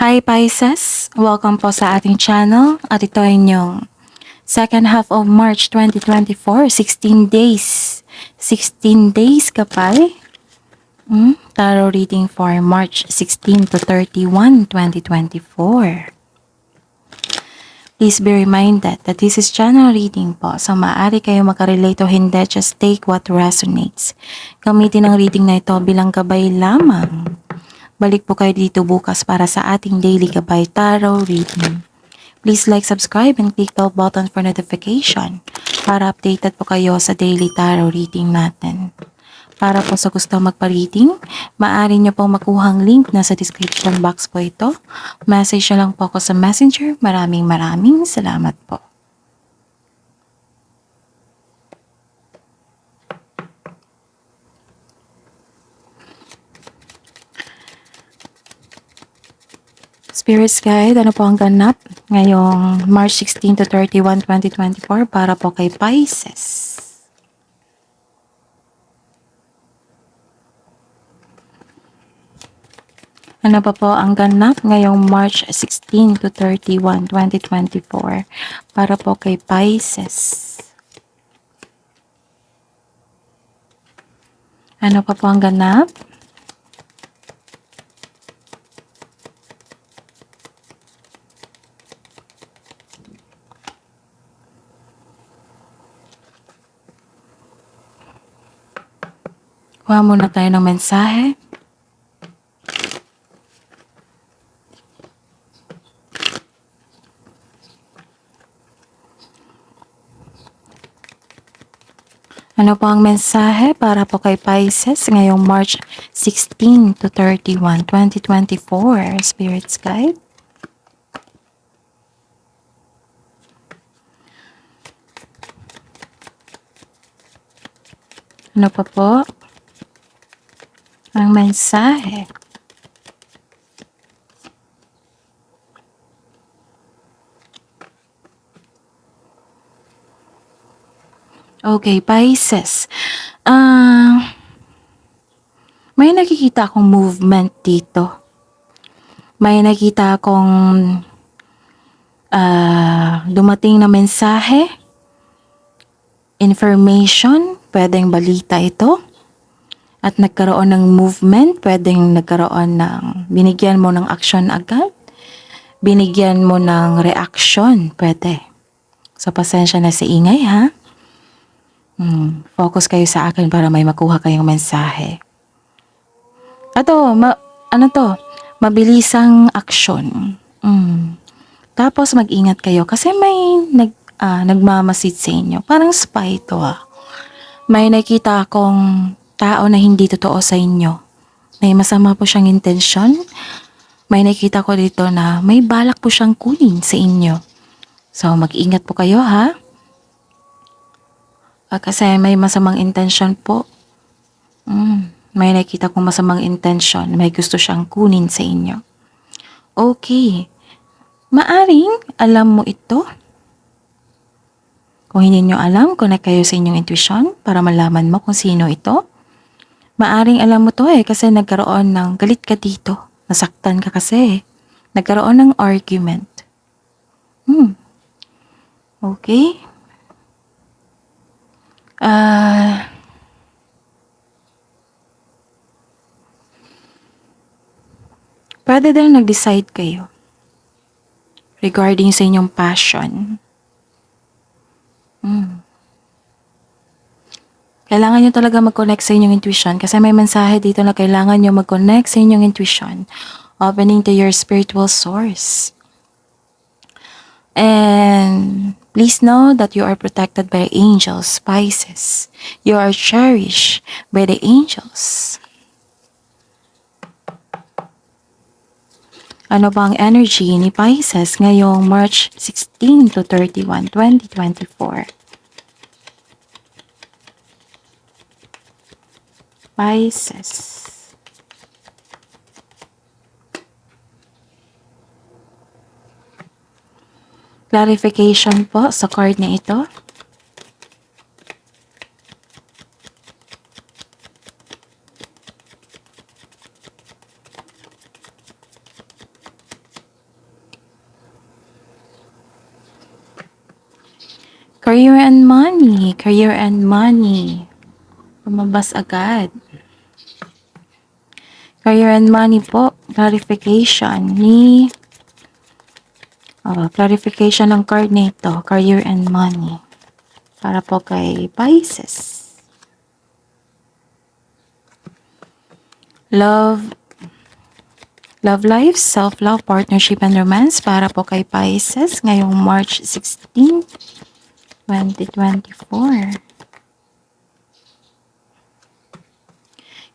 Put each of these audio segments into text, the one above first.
Hi Pisces! Welcome po sa ating channel at ito ay inyong second half of March 2024, 16 days. 16 days kapal. Tarot reading for March 16 to 31, 2024. Please be reminded that this is channel reading po. So maaari kayo makarelate o hindi, just take what resonates. Gamitin ang reading na ito bilang gabay lamang. Balik po kayo dito bukas para sa ating daily gabay tarot reading. Please like, subscribe, and click the button for notification para updated po kayo sa daily tarot reading natin. Para po sa gusto magpa-reading, maaari nyo pong makuhang link na sa description box po ito. Message nyo lang po ako sa messenger. Maraming salamat po. Spirits Guide, ano po ang ganap ngayong March 16 to 31, 2024 para po kay Pisces? Ano pa po ang ganap ngayong March 16 to 31, 2024 para po kay Pisces? Ano pa po ang ganap? Kuha muna tayo ng mensahe. Ano po ang mensahe para po kay Pisces ngayong March 16 to 31, 2024, Spirits Guide? Ano pa po ang mensahe? Okay, Pisces. May nakikita akong movement dito. May nakita akong dumating na mensahe, information, pwedeng balita ito. At nagkaroon ng movement, pwedeng nagkaroon ng, binigyan mo ng action agad. Binigyan mo ng reaction, pwede. So, pasensya na sa ingay, ha? Focus kayo sa akin para may makuha kayong mensahe. Ano to? Mabilisang action. Tapos mag-ingat kayo kasi may nagmamasid sa inyo. Parang spy to May nakita akong tao na hindi totoo sa inyo. May masama po siyang intensyon. May nakita ko dito na may balak po siyang kunin sa inyo. So mag-ingat po kayo ha. Kasi may masamang intensyon po. May nakita kong masamang intensyon. May gusto siyang kunin sa inyo. Okay. Maaring alam mo ito. Kung hindi nyo alam, connect kayo sa inyong intuition para malaman mo kung sino ito. Maaring alam mo to kasi nagkaroon ng galit ka dito. Nasaktan ka kasi. Nagkaroon ng argument. Okay. Pwede din nag-decide kayo regarding sa inyong passion. Kailangan nyo talaga mag-connect sa inyong intuition kasi may mensahe dito na kailangan nyo mag-connect sa inyong intuition, opening to your spiritual source. And please know that you are protected by angels, Pisces. You are cherished by the angels. Ano ba ang energy ni Pisces ngayong March 16 to 31, 2024? Pisces. Clarification po sa card na ito. Career and money. Career and money. Lumabas agad. Career and money po. Clarification ni clarification ng card nito. Career and money. Para po kay Pisces. Love life, self-love, partnership, and romance para po kay Pisces ngayong March 16, 2024.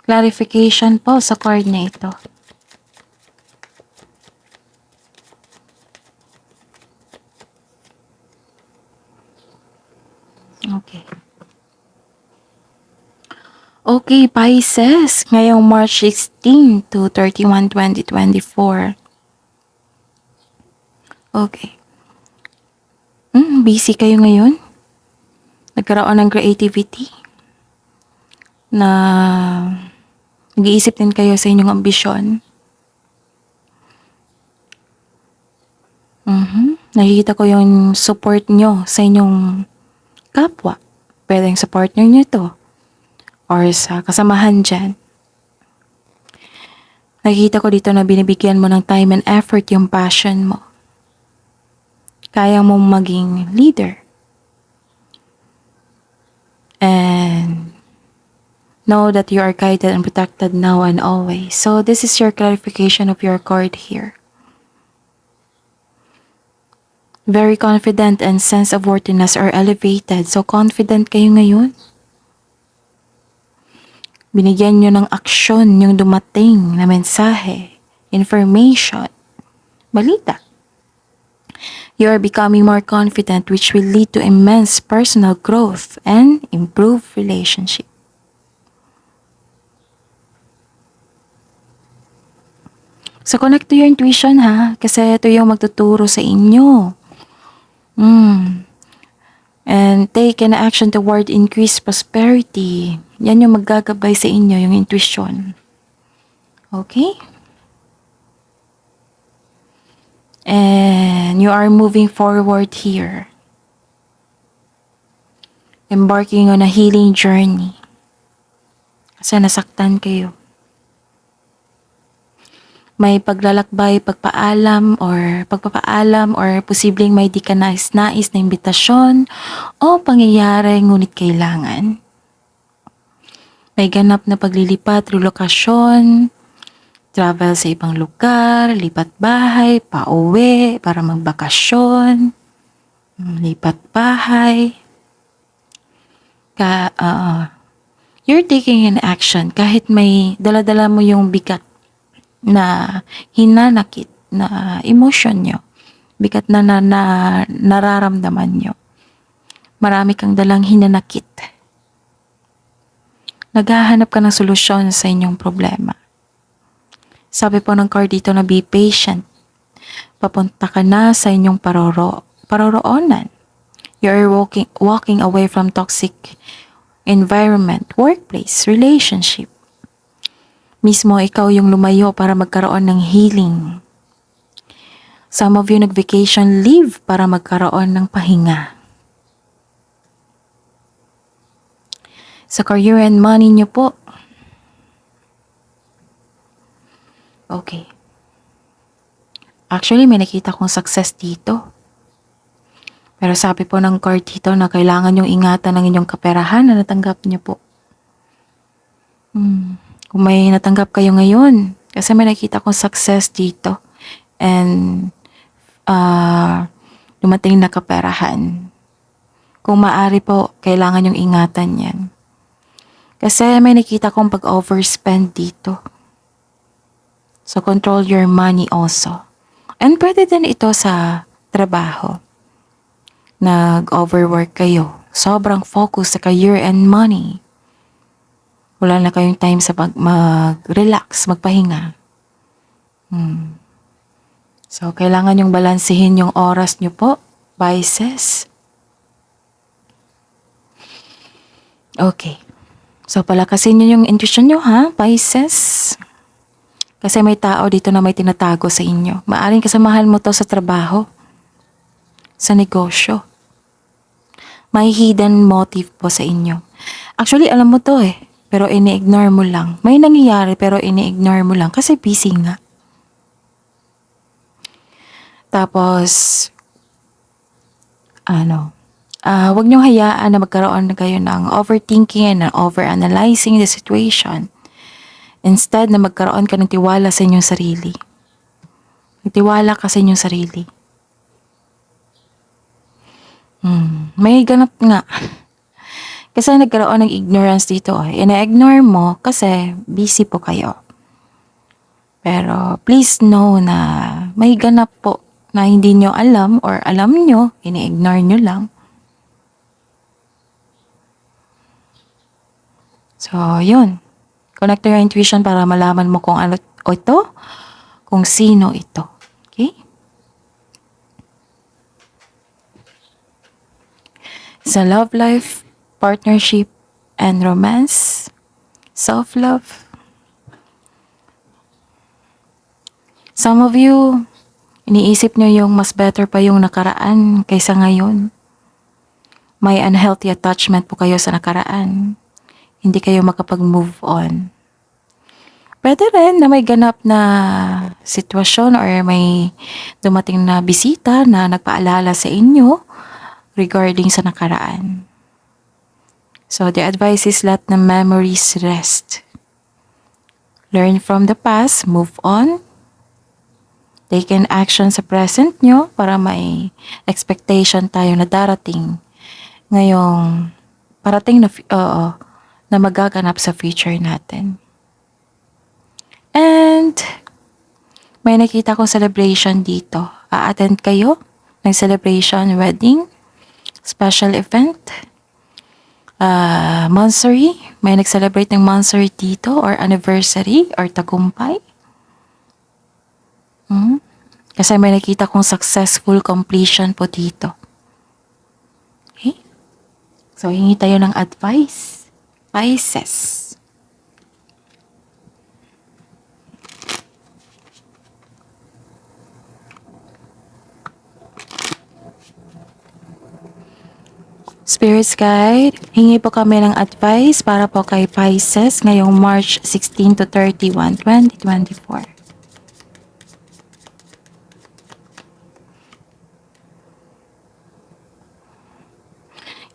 Clarification po sa card na ito. Okay. Okay, Pisces, ngayong March 16 to 31, 2024. Okay. Busy kayo ngayon? Nagkaroon ng creativity? Na nag-iisip din kayo sa inyong ambisyon? Nakikita ko yung support nyo sa inyong kapwa. Pwedeng sa partner nyo to. Or sa kasamahan dyan. Nakikita ko dito na binibigyan mo ng time and effort yung passion mo. Kaya mong maging leader. And know that you are guided and protected now and always. So this is your clarification of your card here. Very confident and sense of worthiness are elevated. So confident kayo ngayon. Binigyan nyo ng aksyon yung dumating na mensahe, information, balita. You are becoming more confident, which will lead to immense personal growth and improved relationship. So connect to your intuition ha, kasi ito yung magtuturo sa inyo. And take an action toward increased prosperity. Yan yung maggagabay sa inyo, yung intuition. Okay? And you are moving forward here. Embarking on a healing journey. Kasi nasaktan kayo. May paglalakbay, pagpapaalam or posibleng may di ka nais na imbitasyon o pangyayari ngunit kailangan. May ganap na paglilipat, relokasyon, travel sa ibang lugar, lipat bahay, pauwi para magbakasyon, lipat bahay. You're taking an action kahit may dala-dala mo yung bigat na hinanakit na emosyon nyo, bigat na nararamdaman nyo. Marami kang dalang hinanakit. Naghahanap ka ng solusyon sa inyong problema. Sabi po ng card dito na be patient. Papunta ka na sa inyong paroroonan. You're walking away from toxic environment, workplace, relationship. Mismo ikaw yung lumayo para magkaroon ng healing. Some of you nag-vacation leave para magkaroon ng pahinga. Sa career and money nyo po. Okay. Actually, may nakita kong success dito. Pero sabi po ng card dito na kailangan yung ingatan ng inyong kaperahan na natanggap nyo po. Kung may natanggap kayo ngayon, kasi may nakita kong success dito and dumating na kaperahan. Kung maaari po, kailangan yung ingatan yan. Kasi may nakita kong pag-overspend dito. So control your money also. And pwede din ito sa trabaho. Nag-overwork kayo. Sobrang focus sa career and money. Wala na kayong time sa mag-relax, magpahinga. So, kailangan yung balansehin yung oras nyo po, Pisces. Okay. So, palakasin nyo yung intuition nyo ha, Pisces. Kasi may tao dito na may tinatago sa inyo. Maaring kasamahan mo to sa trabaho, sa negosyo. May hidden motive po sa inyo. Actually, alam mo to eh. Pero ini-ignore mo lang. May nangyayari pero ini-ignore mo lang kasi busy nga. Tapos, wag niyong hayaan na magkaroon na kayo ng overthinking and overanalyzing the situation. Instead na magkaroon ka ng tiwala sa inyong sarili. Magtiwala ka sa inyong sarili. May ganap nga. Kasi nagkaroon ng ignorance dito. Ina-ignore mo kasi busy po kayo. Pero please know na may ganap po na hindi nyo alam or alam nyo, ina-ignore nyo lang. So, yun. Connect to your intuition para malaman mo kung ano ito, kung sino ito. Okay? Sa love life, partnership, and romance, self-love. Some of you, iniisip nyo yung mas better pa yung nakaraan kaysa ngayon. May unhealthy attachment po kayo sa nakaraan. Hindi kayo makapag-move on. Pwede rin na may ganap na sitwasyon or may dumating na bisita na nagpaalala sa inyo regarding sa nakaraan. So, the advice is let the memories rest. Learn from the past, move on. Take an action sa present nyo para may expectation tayo na darating ngayong parating na magaganap sa future natin. And may nakita kong celebration dito. A-attend kayo ng celebration, wedding, special event, monthsary. May nag-celebrate ng monthsary dito or anniversary or tagumpay. Kasi may nakita kong successful completion po dito. Okay? So, hingi tayo ng advice. Pisces. Spirits Guide, hingi po kami ng advice para po kay Pisces ngayong March 16 to 31, 2024.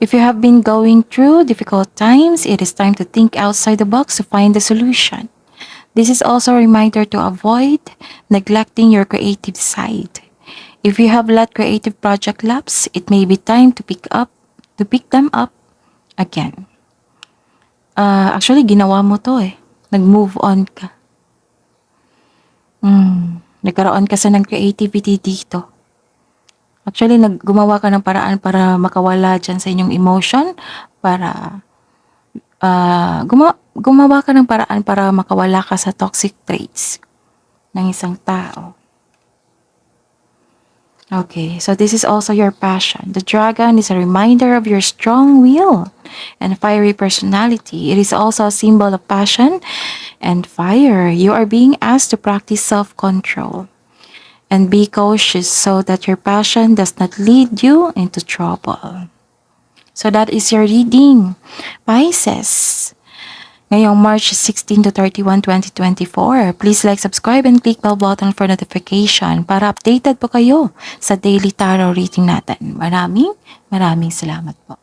If you have been going through difficult times, it is time to think outside the box to find the solution. This is also a reminder to avoid neglecting your creative side. If you have let creative project lapse, it may be time to pick them up again. Actually, ginawa mo to eh. Nag-move on ka. Nagkaroon kasi ng creativity dito. Actually, gumawa ka ng paraan para makawala dyan sa inyong emotion, para gumawa ka ng paraan para makawala ka sa toxic traits ng isang tao. Okay, so this is also your passion. The dragon is a reminder of your strong will and fiery personality. It is also a symbol of passion and fire. You are being asked to practice self-control and be cautious so that your passion does not lead you into trouble. So that is your reading, Pisces. Ngayong March 16 to 31, 2024. Please like, subscribe, and click bell button for notification para updated po kayo sa daily tarot reading natin. Maraming salamat po.